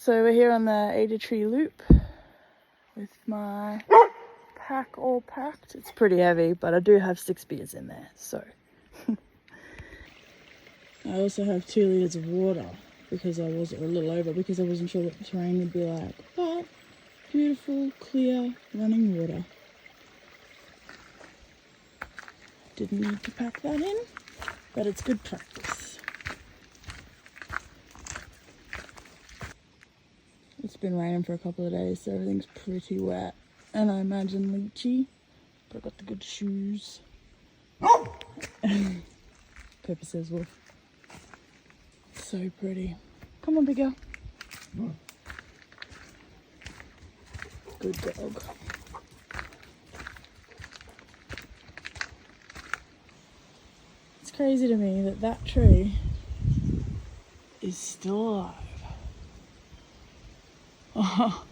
So we're here on the Ada Tree Loop with my pack all packed. It's pretty heavy, but I do have 6 beers in there, so. I also have 2 litres of water because I was a little over because I wasn't sure what the terrain would be like. But beautiful, clear, running water. Didn't need to pack that in, but it's good practice. It's been raining for a couple of days, so everything's pretty wet. And I imagine leechy, but I've got the good shoes. Pepper says wolf. So pretty. Come on, big girl. Good dog. It's crazy to me that that tree is still alive. Oh,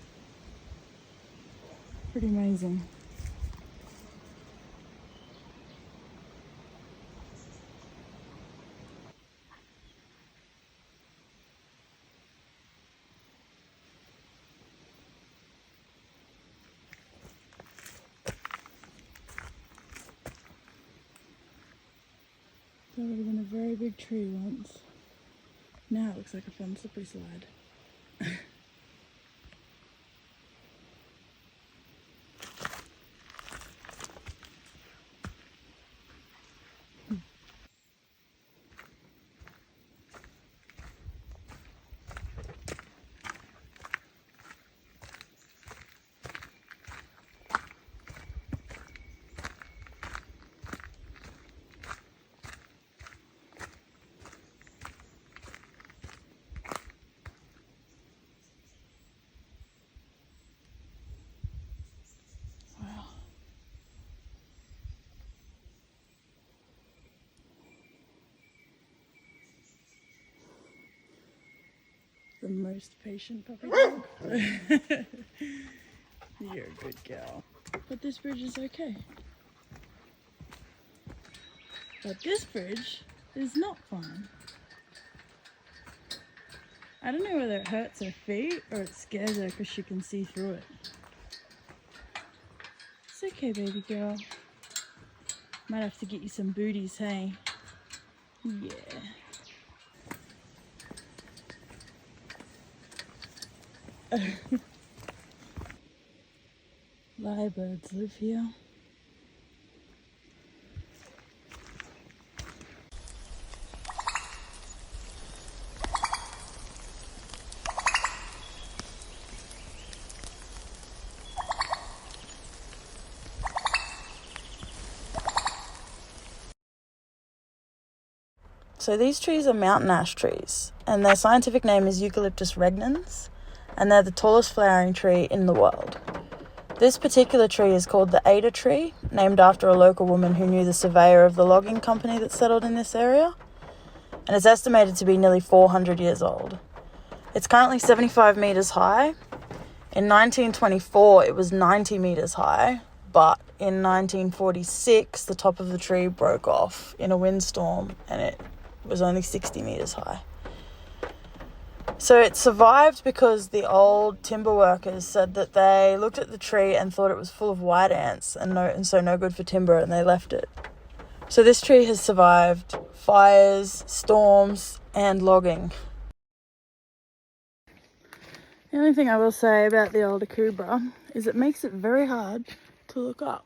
pretty amazing. That would have been a very big tree once. Now it looks like a fun slippery slide. The most patient puppy dog. You're a good girl. But this bridge is okay. But this bridge is not fine. I don't know whether it hurts her feet or it scares her because she can see through it. It's okay, baby girl. Might have to get you some booties, hey? Yeah. Lyrebirds live here. So these trees are mountain ash trees, and their scientific name is Eucalyptus regnans, and they're the tallest flowering tree in the world. This particular tree is called the Ada tree, named after a local woman who knew the surveyor of the logging company that settled in this area, and it's estimated to be nearly 400 years old. It's currently 75 metres high. In 1924, it was 90 metres high, but in 1946, the top of the tree broke off in a windstorm, and it was only 60 metres high. So it survived because the old timber workers said that they looked at the tree and thought it was full of white ants and so no good for timber, and they left it. So this tree has survived fires, storms, and logging. The only thing I will say about the old akubra is it makes it very hard to look up.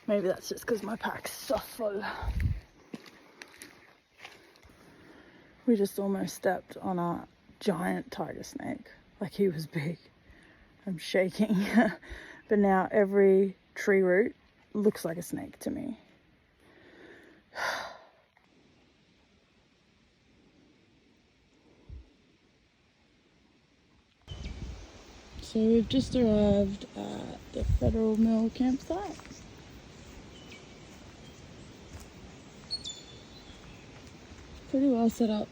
Maybe that's just because my pack's so full. We just almost stepped on a giant tiger snake. Like, he was big. I'm shaking. But now every tree root looks like a snake to me. So we've just arrived at the Federal Mill campsite. Pretty well set up.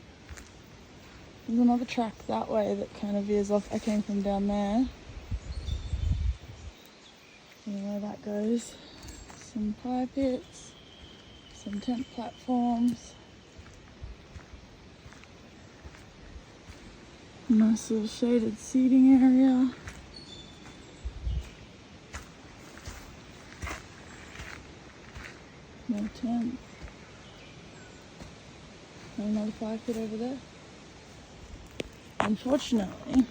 There's another track that way that kind of veers off. I came from down there. You know where that goes. Some fire pits, some tent platforms. Nice little shaded seating area. More tent. Another fire pit over there. Unfortunately,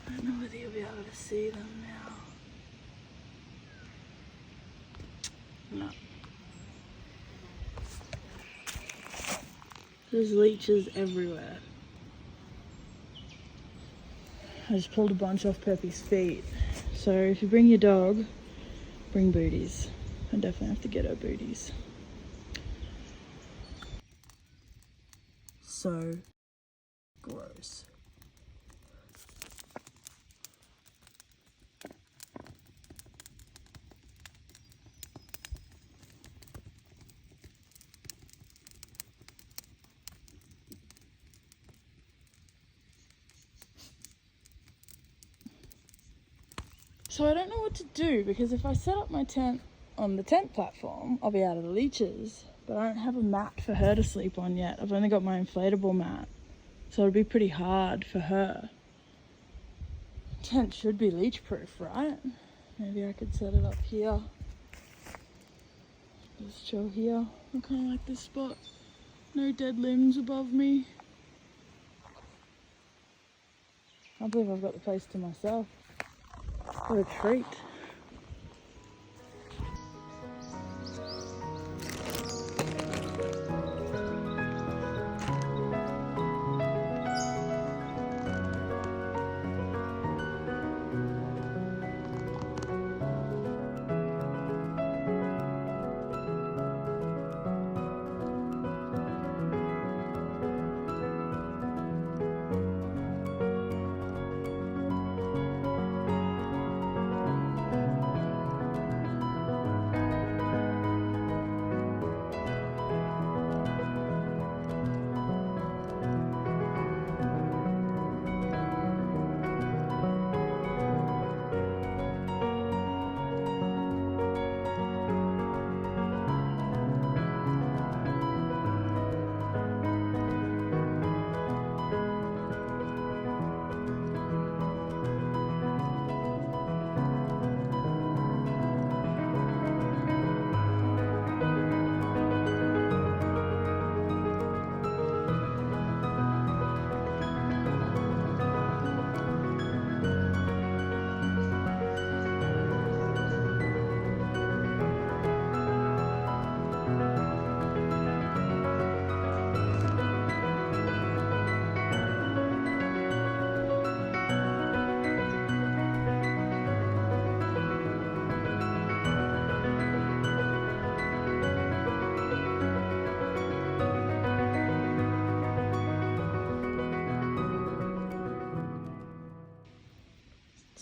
I don't know whether you'll be able to see them now. No. There's leeches everywhere. I just pulled a bunch off Peppy's feet. So if you bring your dog, bring booties. I definitely have to get her booties. So gross. So I don't know what to do, because if I set up my tent on the tent platform, I'll be out of the leeches, but I don't have a mat for her to sleep on yet. I've only got my inflatable mat, so it'll be pretty hard for her. Tent should be leech proof, right? Maybe I could set it up here. Just chill here. I kind of like this spot. No dead limbs above me. I can't believe I've got the place to myself. What a treat.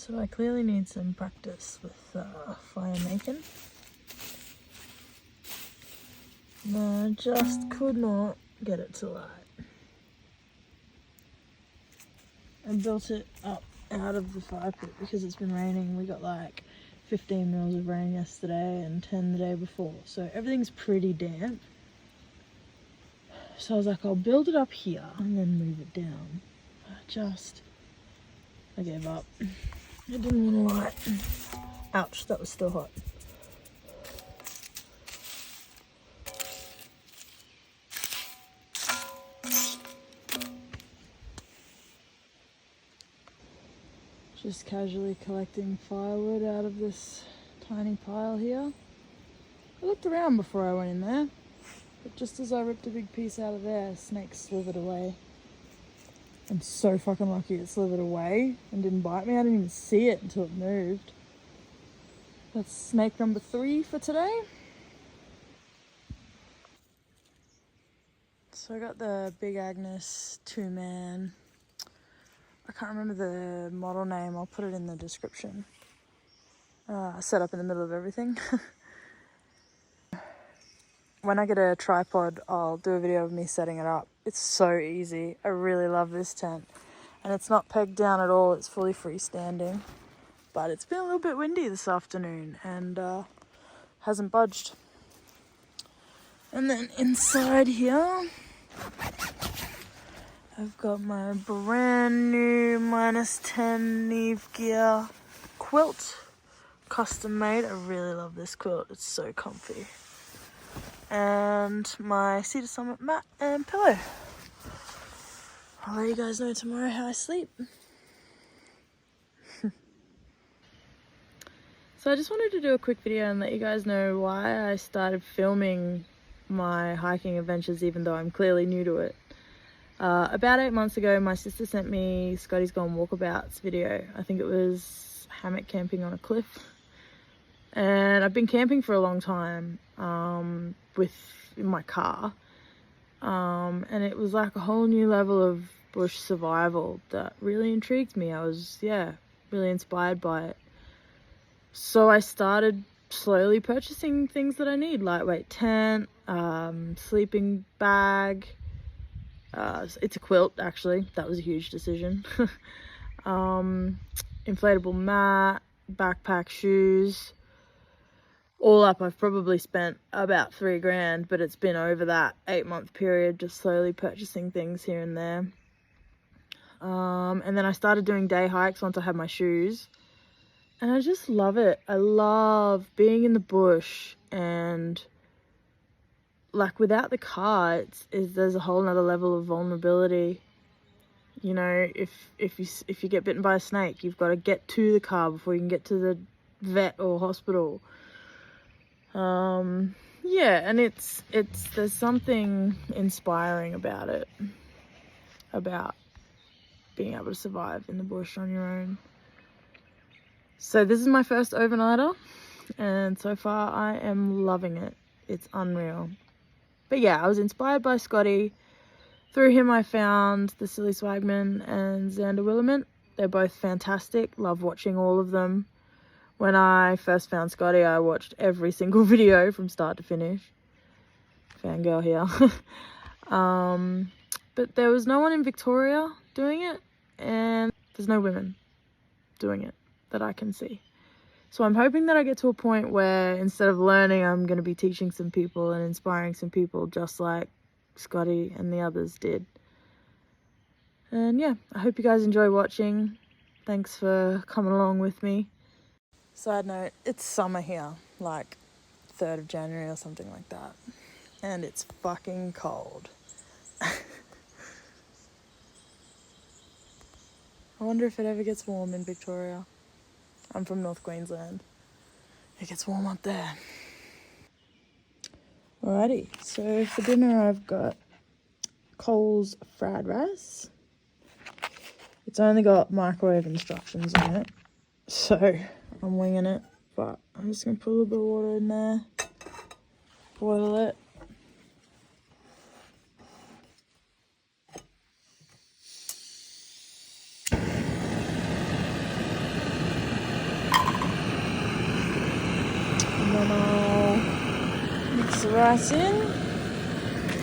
So I clearly need some practice with fire making. I just could not get it to light. I built it up out of the fire pit because it's been raining. We got like 15 mils of rain yesterday and 10 the day before. So everything's pretty damp. So I was like, I'll build it up here and then move it down. I gave up. I didn't want to light. Ouch, that was still hot. Just casually collecting firewood out of this tiny pile here. I looked around before I went in there, but just as I ripped a big piece out of there, a snake slithered away. I'm so fucking lucky it slithered away and didn't bite me. I didn't even see it until it moved. That's snake number 3 for today. So I got the Big Agnes 2-man. I can't remember the model name. I'll put it in the description. Set up in the middle of everything. When I get a tripod, I'll do a video of me setting it up. It's so easy. I really love this tent. And it's not pegged down at all. It's fully freestanding. But it's been a little bit windy this afternoon and hasn't budged. And then inside here, I've got my brand new -10 Neve Gear quilt, custom made. I really love this quilt, it's so comfy. And my Cedar Summit mat and pillow. I'll let you guys know tomorrow how I sleep. So I just wanted to do a quick video and let you guys know why I started filming my hiking adventures even though I'm clearly new to it. About 8 months ago, my sister sent me Scotty's Gone Walkabouts video. I think it was hammock camping on a cliff. And I've been camping for a long time in my car. And it was like a whole new level of bush survival that really intrigued me. I was, really inspired by it. So I started slowly purchasing things that I need, lightweight tent, sleeping bag. It's a quilt, actually. That was a huge decision. Inflatable mat, backpack, shoes. All up, I've probably spent about $3 grand, but it's been over that 8-month period, just slowly purchasing things here and there. And then I started doing day hikes once I had my shoes. And I just love it. I love being in the bush, and like without the car, there's a whole nother level of vulnerability. You know, if you get bitten by a snake, you've got to get to the car before you can get to the vet or hospital. And there's something inspiring about it, about being able to survive in the bush on your own. So this is my first overnighter, and so far I am loving it. It's unreal. But yeah, I was inspired by Scotty. Through him I found the Silly Swagman and Xander Willamette. They're both fantastic. Love watching all of them. When I first found Scotty, I watched every single video from start to finish. Fangirl here. But there was no one in Victoria doing it, and there's no women doing it that I can see. So I'm hoping that I get to a point where instead of learning, I'm going to be teaching some people and inspiring some people just like Scotty and the others did. And yeah, I hope you guys enjoy watching. Thanks for coming along with me. Side note, it's summer here, like 3rd of January or something like that. And it's fucking cold. I wonder if it ever gets warm in Victoria. I'm from North Queensland. It gets warm up there. Alrighty, so for dinner I've got Coles fried rice. It's only got microwave instructions on it, so I'm winging it. But I'm just going to put a little bit of water in there, boil it. And then I'll mix the rice in.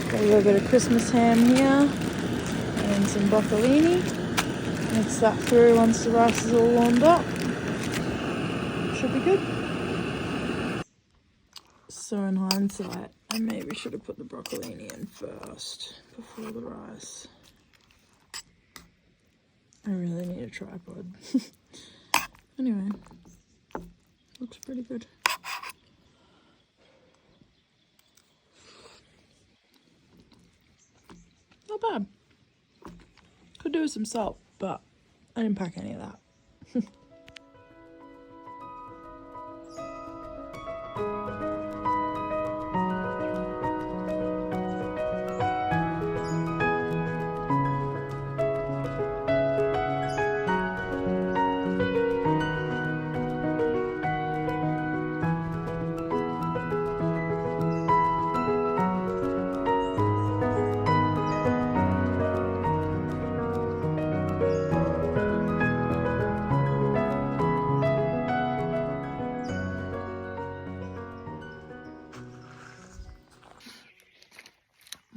Got a little bit of Christmas ham here and some broccolini. Mix that through once the rice is all warmed up. Should be good. So in hindsight, I maybe should have put the broccolini in first before the rice. I really need a tripod. Anyway, looks pretty good. Not bad. Could do with some salt, but I didn't pack any of that.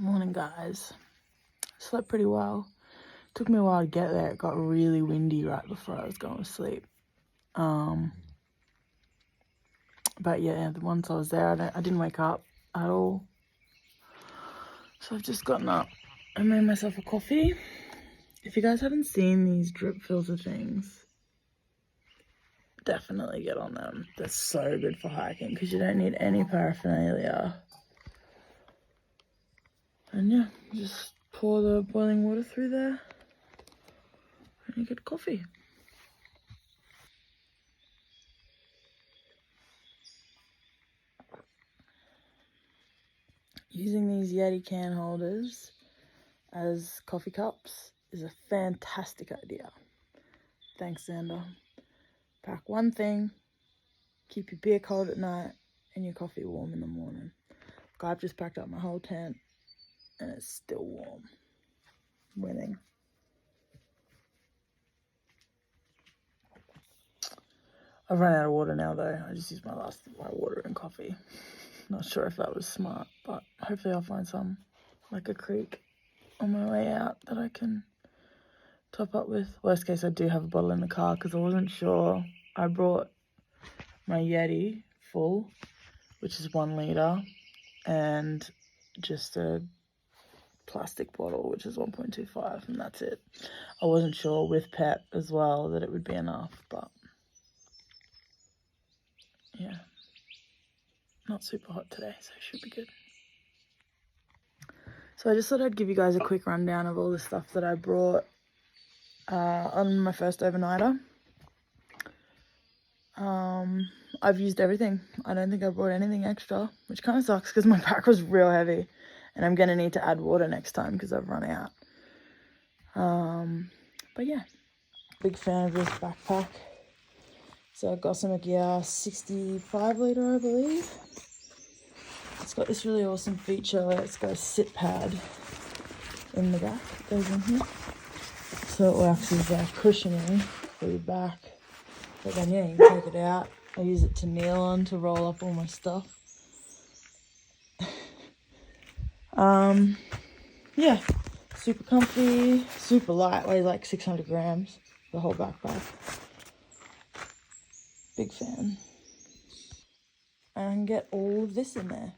Morning, guys. Slept pretty well. Took me a while to get there. It got really windy right before I was going to sleep. But yeah, once I was there, I didn't wake up at all. So I've just gotten up and made myself a coffee. If you guys haven't seen these drip filter things, definitely get on them. They're so good for hiking because you don't need any paraphernalia. And yeah, just pour the boiling water through there and you get coffee. Using these Yeti can holders as coffee cups is a fantastic idea. Thanks, Xander. Pack one thing, keep your beer cold at night and your coffee warm in the morning. I've just packed up my whole tent and it's still warm. Winning. I've run out of water now though. I just used my water and coffee. Not sure if that was smart, but hopefully I'll find some, like a creek on my way out that I can top up with. Worst case, I do have a bottle in the car because I wasn't sure. I brought my Yeti full, which is 1 litre, and just a plastic bottle, which is 1.25, and that's it. I wasn't sure with pet as well that it would be enough, but yeah, not super hot today, so it should be good. So I just thought I'd give you guys a quick rundown of all the stuff that I brought on my first overnighter. I've used everything. I don't think I brought anything extra, which kind of sucks because my pack was real heavy and I'm going to need to add water next time because I've run out. But yeah, big fan of this backpack. So I've got some 65 litre, I believe. It's got this really awesome feature where it's got a sit pad in the back. It goes in here. So it works as cushioning for your back. But then yeah, you can take it out. I use it to kneel on to roll up all my stuff. Yeah, super comfy, super light, weighs like 600 grams, the whole backpack. Big fan. And I can get all of this in there,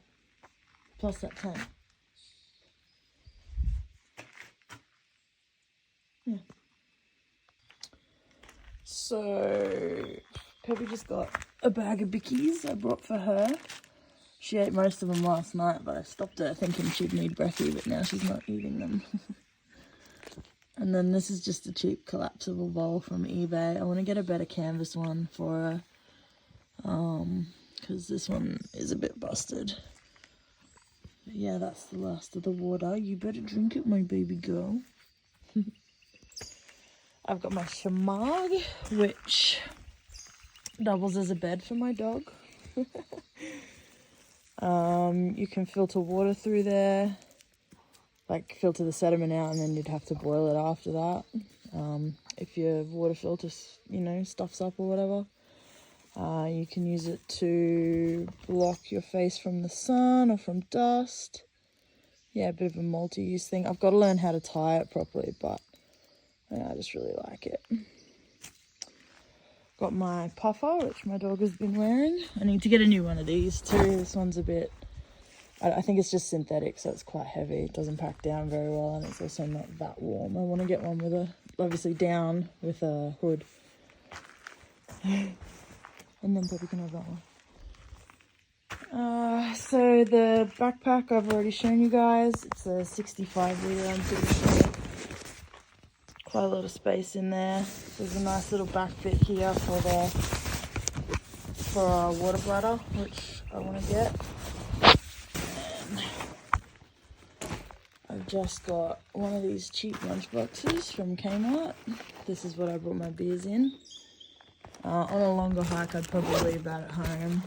plus that tent. Yeah. So, Peppy just got a bag of bickies I brought for her. She ate most of them last night, but I stopped her thinking she'd need brekkie, but now she's not eating them. And then this is just a cheap collapsible bowl from eBay. I want to get a better canvas one for her, because this one is a bit busted. But yeah, that's the last of the water. You better drink it, my baby girl. I've got my shamag, which doubles as a bed for my dog. You can filter water through there, like filter the sediment out, and then you'd have to boil it after that. If your water filter, stuffs up or whatever. You can use it to block your face from the sun or from dust. Yeah, a bit of a multi-use thing. I've got to learn how to tie it properly, but yeah, I just really like it. Got my puffer, which my dog has been wearing. I need to get a new one of these too. This one's a bit, I think it's just synthetic, so it's quite heavy. It doesn't pack down very well, and it's also not that warm. I want to get one with obviously down with a hood. And then Peppy can have that one. So the backpack I've already shown you guys. It's a 65 litre, I'm pretty sure. Quite a lot of space in there. There's a nice little back bit here for a water bladder, which I want to get. And I've just got one of these cheap lunch boxes from Kmart. This is what I brought my beers in. On a longer hike, I'd probably leave that at home.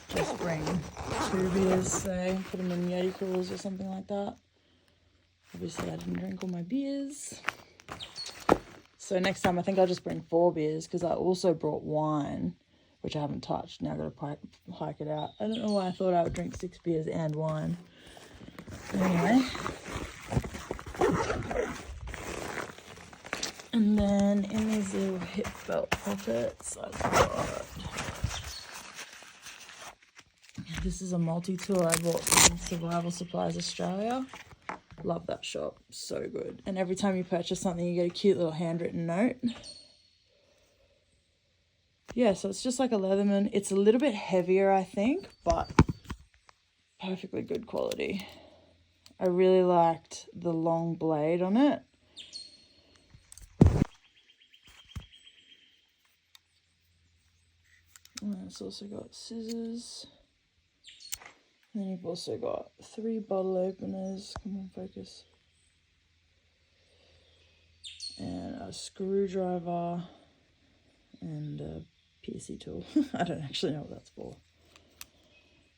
Just bring 2 beers, say, put them in Yeti coolers or something like that. Obviously, I didn't drink all my beers. So next time, I think I'll just bring 4 beers because I also brought wine, which I haven't touched. Now I've got to hike it out. I don't know why I thought I would drink 6 beers and wine. But anyway. And then in these little hip belt pockets, I've got... This is a multi-tool I bought from Survival Supplies Australia. Love that shop. So good. And every time you purchase something, you get a cute little handwritten note. Yeah, so it's just like a Leatherman. It's a little bit heavier, I think, but perfectly good quality. I really liked the long blade on it. And it's also got scissors. And then you've also got 3 bottle openers. Come on, focus. And a screwdriver and a piercy tool. I don't actually know what that's for.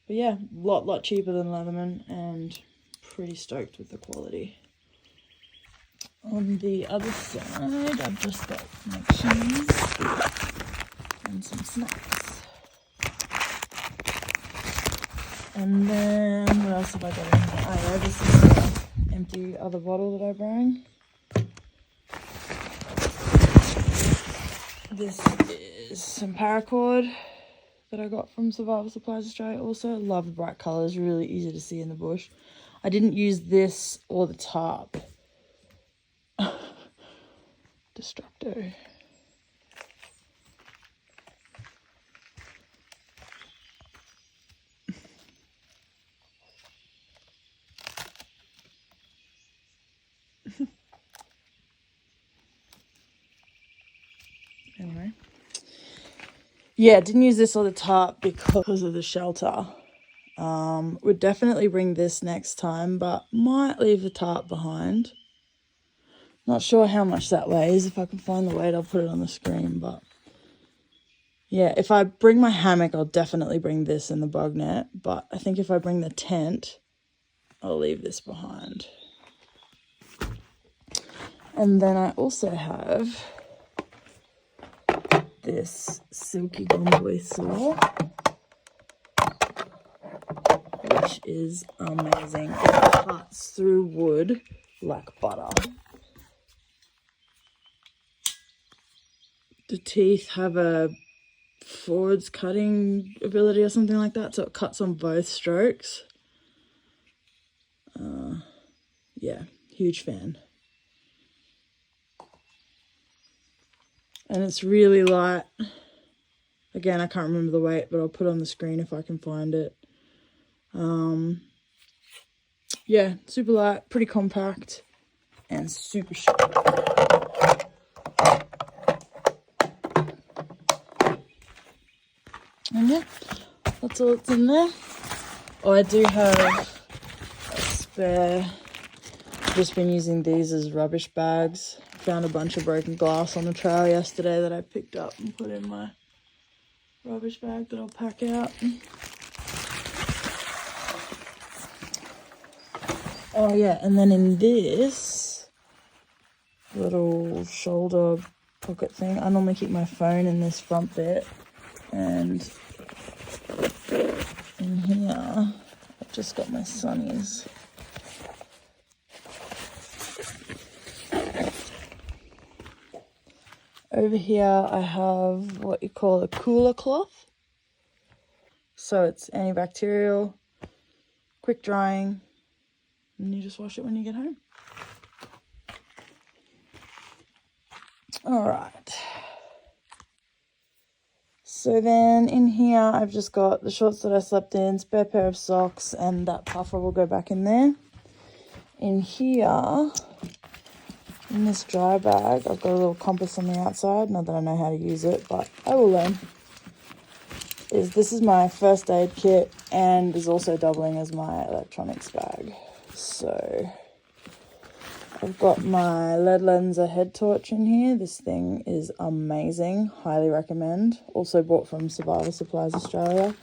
But yeah, lot cheaper than Leatherman and pretty stoked with the quality. On the other side, I've just got my cheese and some snacks. And then what else have I got in here? Oh yeah, this is the empty other bottle that I bring. This is some paracord that I got from Survival Supplies Australia. Also, love the bright colours, really easy to see in the bush. I didn't use this or the tarp. Destructo. Anyway. Yeah, didn't use this or the tarp because of the shelter. Would definitely bring this next time, but might leave the tarp behind. Not sure how much that weighs. If I can find the weight, I'll put it on the screen. But yeah, if I bring my hammock, I'll definitely bring this and the bug net. But I think if I bring the tent, I'll leave this behind. And then I also have this silky gomboy saw, which is amazing. It cuts through wood like butter. The teeth have a forwards cutting ability or something like that, so it cuts on both strokes. Yeah, huge fan. And it's really light. Again, I can't remember the weight, but I'll put it on the screen if I can find it. Yeah, super light, pretty compact, and super sharp. And yeah, that's all that's in there. Oh, I do have a spare. I've just been using these as rubbish bags. Found a bunch of broken glass on the trail yesterday that I picked up and put in my rubbish bag that I'll pack out. Oh yeah, and then in this little shoulder pocket thing, I normally keep my phone in this front bit, and in here I've just got my sunnies. Over here I have what you call a cooler cloth. So it's antibacterial, quick drying, and you just wash it when you get home. All right. So then in here, I've just got the shorts that I slept in, spare pair of socks, and that puffer will go back in there. In here, in this dry bag, I've got a little compass on the outside. Not that I know how to use it, but I will learn. This is my first aid kit and is also doubling as my electronics bag. So I've got my LED Lenser head torch in here. This thing is amazing. Highly recommend. Also bought from Survival Supplies Australia.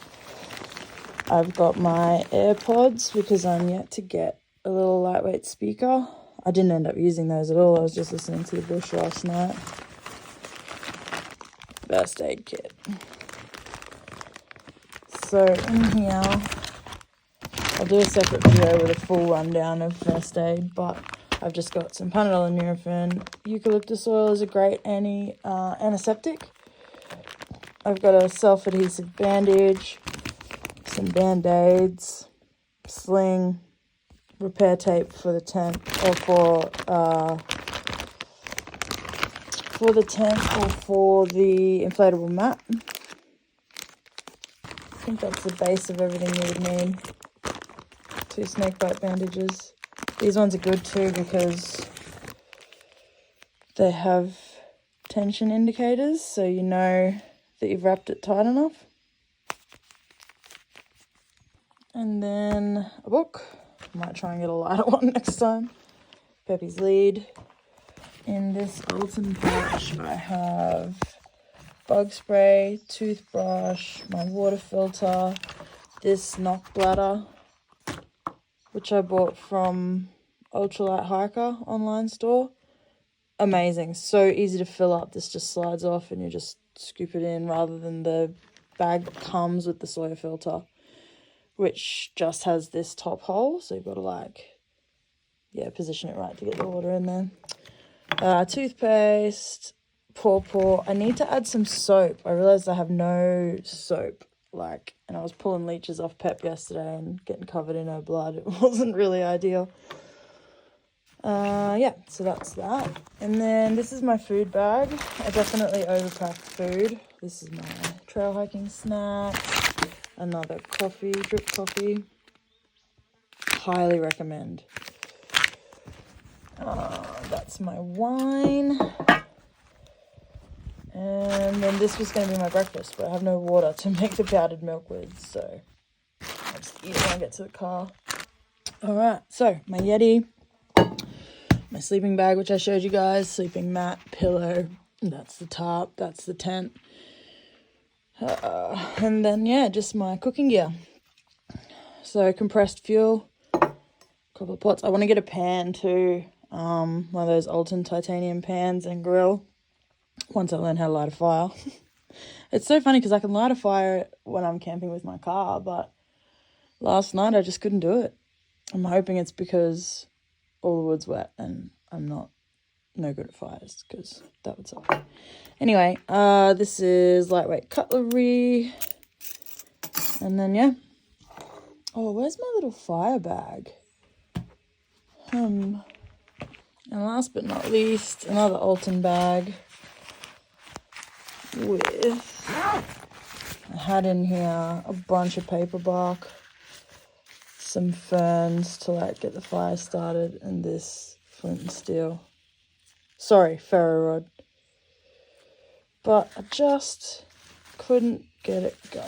I've got my AirPods because I'm yet to get a little lightweight speaker. I didn't end up using those at all. I was just listening to the bush last night. First aid kit. So in here, I'll do a separate video with a full rundown of first aid, but I've just got some Panadol and Nurofen. Eucalyptus oil is a great antiseptic. I've got a self-adhesive bandage, some Band-Aids, sling, repair tape for the tent, or for the tent, or for the inflatable mat. I think that's the base of everything you would need. 2 snakebite bandages. These ones are good too because they have tension indicators, so you know that you've wrapped it tight enough. And then a book. I might try and get a lighter one next time. Peppy's lead. In this Alton pouch, I have bug spray, toothbrush, my water filter, this knock bladder, which I bought from Ultralight Hiker online store. Amazing, so easy to fill up. This just slides off and you just scoop it in, rather than the bag that comes with the soya filter, which just has this top hole, so you've got to position it right to get the water in there. Toothpaste, paw. I need to add some soap. I realized I have no soap, and I was pulling leeches off Pep yesterday and getting covered in her blood. It wasn't really ideal. So that's that. And then this is my food bag. I definitely overpacked food. This is my trail hiking snacks. Another coffee, drip coffee. Highly recommend. That's my wine. And then this was going to be my breakfast, but I have no water to make the powdered milk with, so I'll just eat it when I get to the car. Alright, so my Yeti, my sleeping bag, which I showed you guys, sleeping mat, pillow, that's the tarp, that's the tent. And then, just my cooking gear. So compressed fuel, a couple of pots. I want to get a pan too, one of those Alton titanium pans and grill, once I learn how to light a fire. It's so funny because I can light a fire when I'm camping with my car, but last night I just couldn't do it. I'm hoping it's because all the wood's wet and I'm no good at fires, because that would suck. Anyway, this is lightweight cutlery. And then, oh, where's my little fire bag? And last but not least, another Alton bag with, I had in here a bunch of paper bark, some ferns to get the fire started, and this flint and steel. Sorry, ferro rod. But I just couldn't get it going.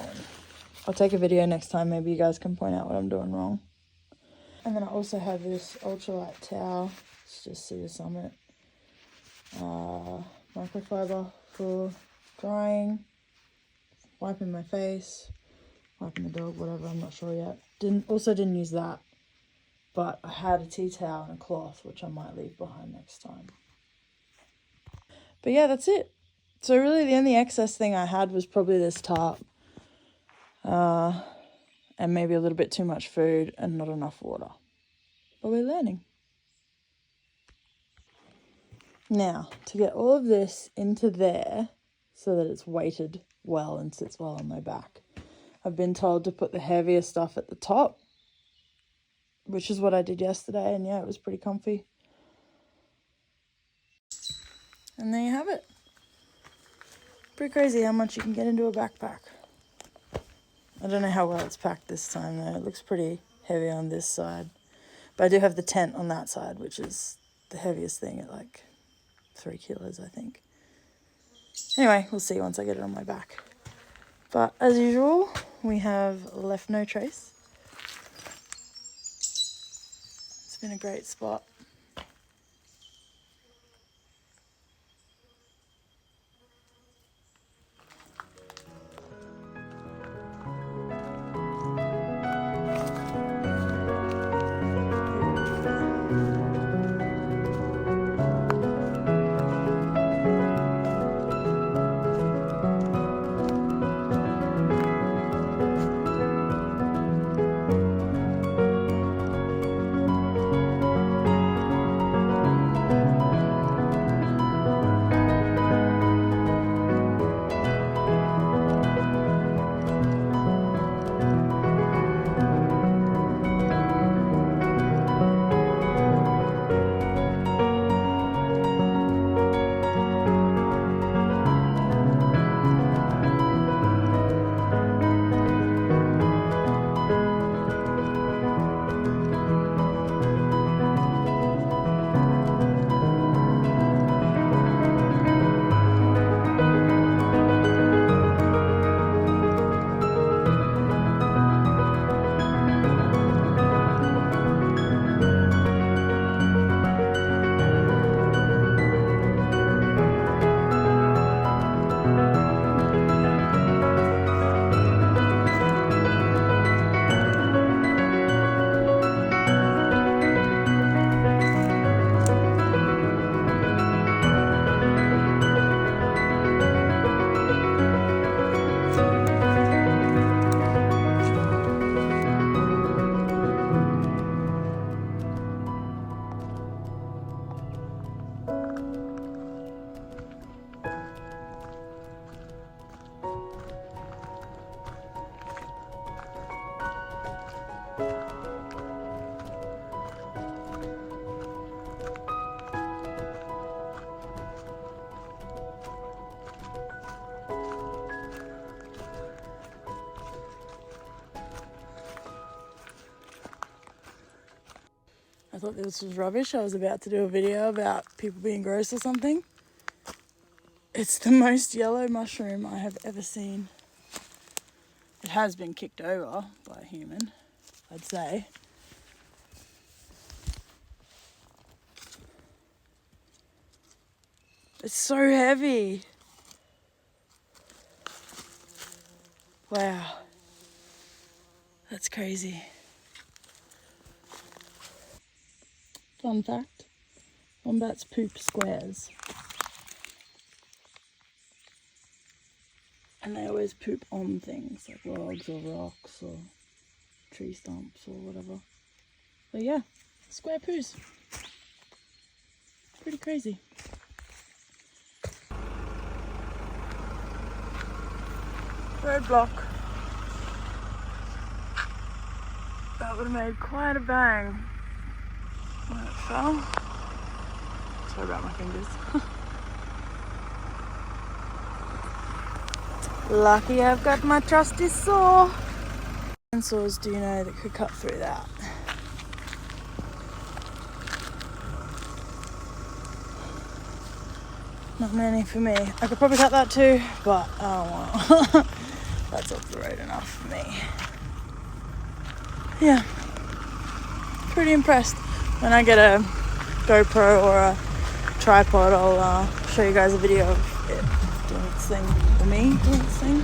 I'll take a video next time. Maybe you guys can point out what I'm doing wrong. And then I also have this ultralight towel. It's just Cedar Summit. Microfiber for drying. Wiping my face. Wiping the dog, whatever, I'm not sure yet. Didn't use that. But I had a tea towel and a cloth, which I might leave behind next time. But yeah, that's it. So really the only excess thing I had was probably this tarp. And maybe a little bit too much food and not enough water. But we're learning. Now, to get all of this into there so that it's weighted well and sits well on my back, I've been told to put the heavier stuff at the top, which is what I did yesterday, and it was pretty comfy. And there you have it. Pretty crazy how much you can get into a backpack. I don't know how well it's packed this time though. It looks pretty heavy on this side. But I do have the tent on that side, which is the heaviest thing at 3 kilos, I think. Anyway, we'll see once I get it on my back. But as usual, we have left no trace. It's been a great spot. I thought this was rubbish. I was about to do a video about people being gross or something. It's the most yellow mushroom I have ever seen. It has been kicked over by a human, I'd say. It's so heavy. Wow. That's crazy. Fun fact, wombats poop squares. And they always poop on things like logs or rocks or tree stumps or whatever. But yeah, square poos. Pretty crazy. Roadblock. That would have made quite a bang when it fell. Sorry about my fingers. Lucky I've got my trusty saw. And saws do you know that could cut through that? Not many for me. I could probably cut that too, but I don't want. That's off the road enough for me. Yeah, pretty impressed. When I get a GoPro or a tripod, I'll show you guys a video of it doing its thing, or me doing its thing.